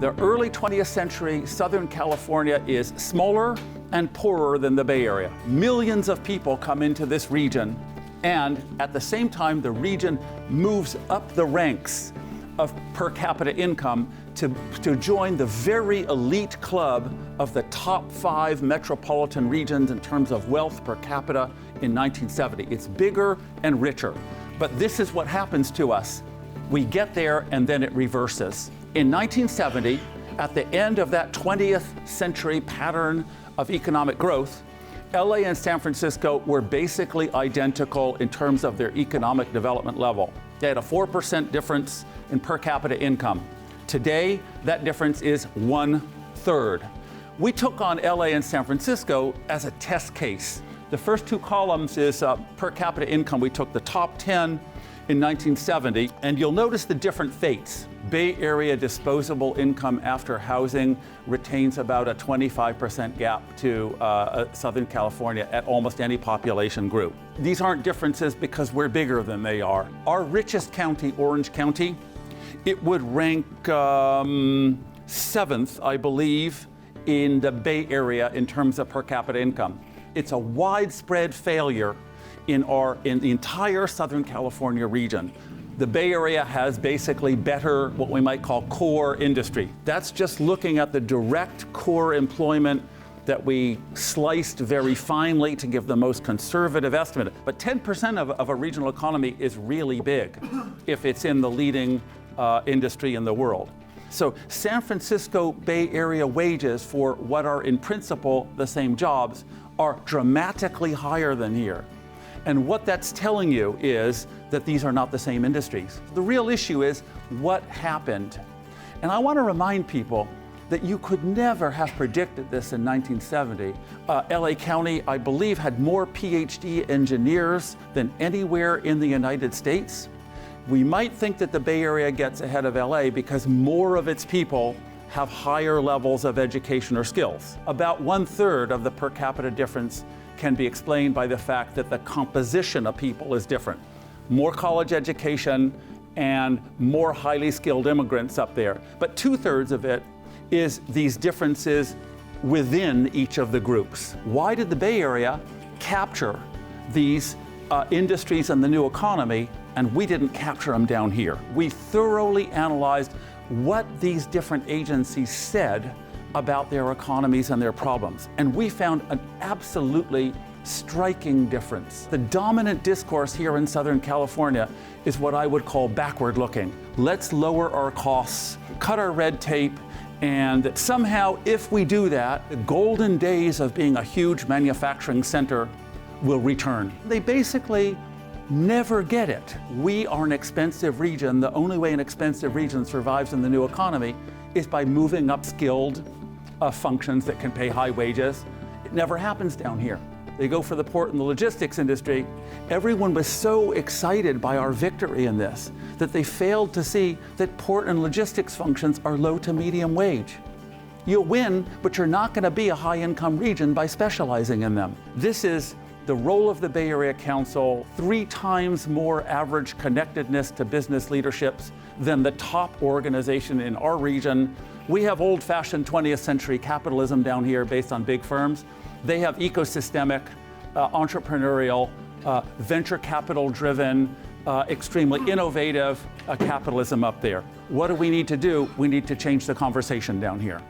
The early 20th century Southern California is smaller and poorer than the Bay Area. Millions of people come into this region, and at the same time, the region moves up the ranks of per capita income to join the very elite club of the top 5 metropolitan regions in terms of wealth per capita in 1970. It's bigger and richer. But this is what happens to us. We get there and then it reverses. In 1970, at the end of that 20th century pattern of economic growth, LA and San Francisco were basically identical in terms of their economic development level. They had a 4% difference in per capita income. Today, that difference is 1/3. We took on LA and San Francisco as a test case. The first 2 columns is per capita income. We took the top 10 in 1970, and you'll notice the different fates. Bay Area disposable income after housing retains about a 25% gap to Southern California at almost any population group. These aren't differences because we're bigger than they are. Our richest county, Orange County, it would rank 7th, I believe, in the Bay Area in terms of per capita income. It's a widespread failure in the entire Southern California region. The Bay Area has basically better, what we might call core industry. That's just looking at the direct core employment that we sliced very finely to give the most conservative estimate. But 10% of a regional economy is really big if it's in the leading industry in the world. So San Francisco Bay Area wages for what are in principle the same jobs are dramatically higher than here. And what that's telling you is that these are not the same industries. The real issue is what happened. And I want to remind people that you could never have predicted this in 1970. LA County, I believe, had more PhD engineers than anywhere in the United States. We might think that the Bay Area gets ahead of LA because more of its people have higher levels of education or skills. About 1/3 of the per capita difference can be explained by the fact that the composition of people is different. More college education and more highly skilled immigrants up there. But 2/3 of it is these differences within each of the groups. Why did the Bay Area capture these industries and the new economy, and we didn't capture them down here? We thoroughly analyzed what these different agencies said about their economies and their problems. And we found an absolutely striking difference. The dominant discourse here in Southern California is what I would call backward looking. Let's lower our costs, cut our red tape, and somehow if we do that, the golden days of being a huge manufacturing center will return. They basically never get it. We are an expensive region. The only way an expensive region survives in the new economy is by moving up skilled functions that can pay high wages. It never happens down here. They go for the port and the logistics industry. Everyone was so excited by our victory in this that they failed to see that port and logistics functions are low to medium wage. You'll win, but you're not going to be a high-income region by specializing in them. This is the role of the Bay Area Council, 3 times more average connectedness to business leaderships than the top organization in our region. We have old-fashioned 20th century capitalism down here based on big firms. They have ecosystemic, entrepreneurial, venture capital-driven, extremely innovative capitalism up there. What do we need to do? We need to change the conversation down here.